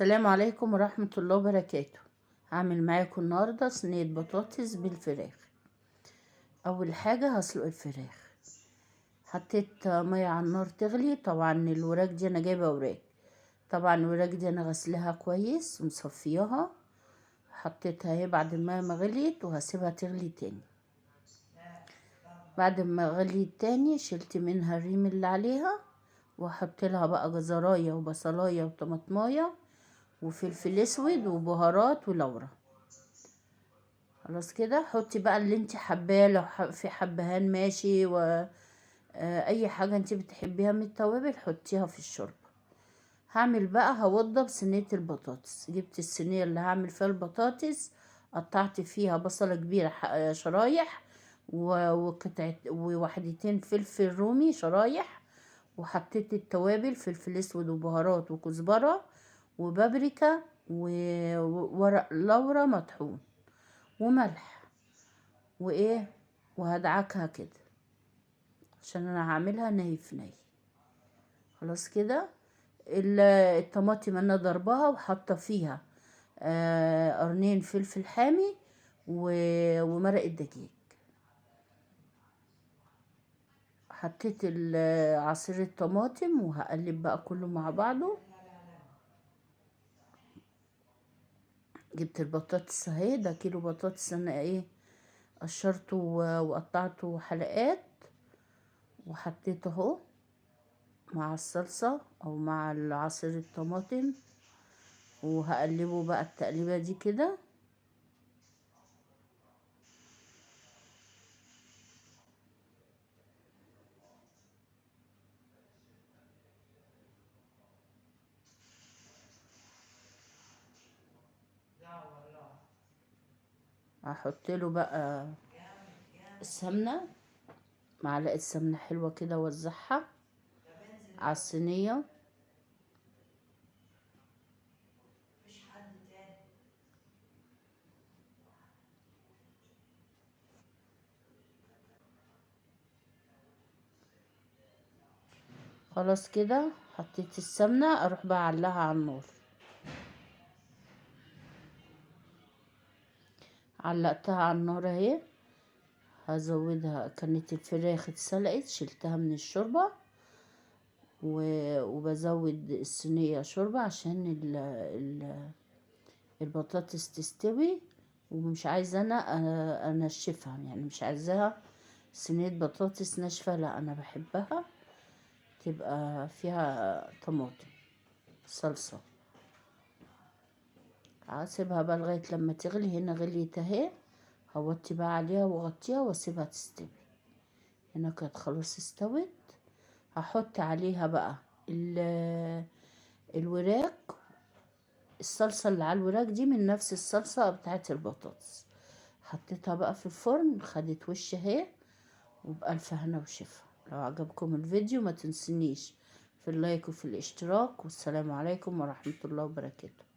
السلام عليكم ورحمة الله وبركاته. هعمل معاكم النهاردة صينية بطاطس بالفراخ. اول حاجة هسلق الفراخ. حطيت مية على النار تغلي. طبعا الوراك دي انا جايبة وراك، طبعا الوراك دي انا غسلها كويس ومصفياها. حطيتها اهي بعد المية ما غليت وهسيبها تغلي تاني. بعد ما غليت تاني شلت منها الريم اللي عليها واحط لها بقى جزرايه وبصلايه وطماطمايه وفلفل اسود وبهارات ولورا. خلاص كده حطي بقى اللي انت حباه، لو في حبهان ماشي و اي حاجه انت بتحبيها من التوابل حطيها في الشوربه. هعمل بقى هوضب صينيه البطاطس. جبت الصينيه اللي هعمل فيها البطاطس، قطعت فيها بصله كبيره شرايح وقطعه وواحدتين فلفل رومي شرايح، وحطيت التوابل فلفل اسود وبهارات وكزبره وبابريكا وورق لورا مطحون وملح وايه، وهدعكها كده عشان انا هعملها ني في ني. خلاص كده. الطماطم انا ضربها وحاطه فيها قرنين فلفل حامي ومرق الدجاج. حطيت عصير الطماطم وهقلب بقى كله مع بعضه. جبت البطاطس اهي، ده كيلو بطاطس انا ايه قشرته وقطعته حلقات وحطيته اهو مع الصلصة او مع عصير الطماطم، وهقلبه بقى التقليبة دي كده. هحط له بقى السمنة، معلقة سمنة حلوة كده وزعها على الصينية. خلاص كده حطيت السمنة، اروح بقى اعلقها على النار. علقتها على النار اهي. هزودها، كانت الفراخ اتسلقت شلتها من الشوربة وبزود الصينية شوربة عشان البطاطس تستوي، ومش عايزة انا انشفها، يعني مش عايزاها صينية بطاطس ناشفة، لا انا بحبها تبقى فيها طماطم صلصة. هسيبها بقى لغاية لما تغلي. هنا غليت اهي، هوطي بقى عليها واغطيها واسيبها تستوي. هنا كانت خلاص استوت. هحط عليها بقى الوراك. الصلصة اللي على الوراك دي من نفس الصلصة بتاعت البطاطس. حطيتها بقى في الفرن، خدت وش اهي، وبألف هنا وشفا. لو عجبكم الفيديو ما تنسونيش في اللايك وفي الاشتراك، والسلام عليكم ورحمة الله وبركاته.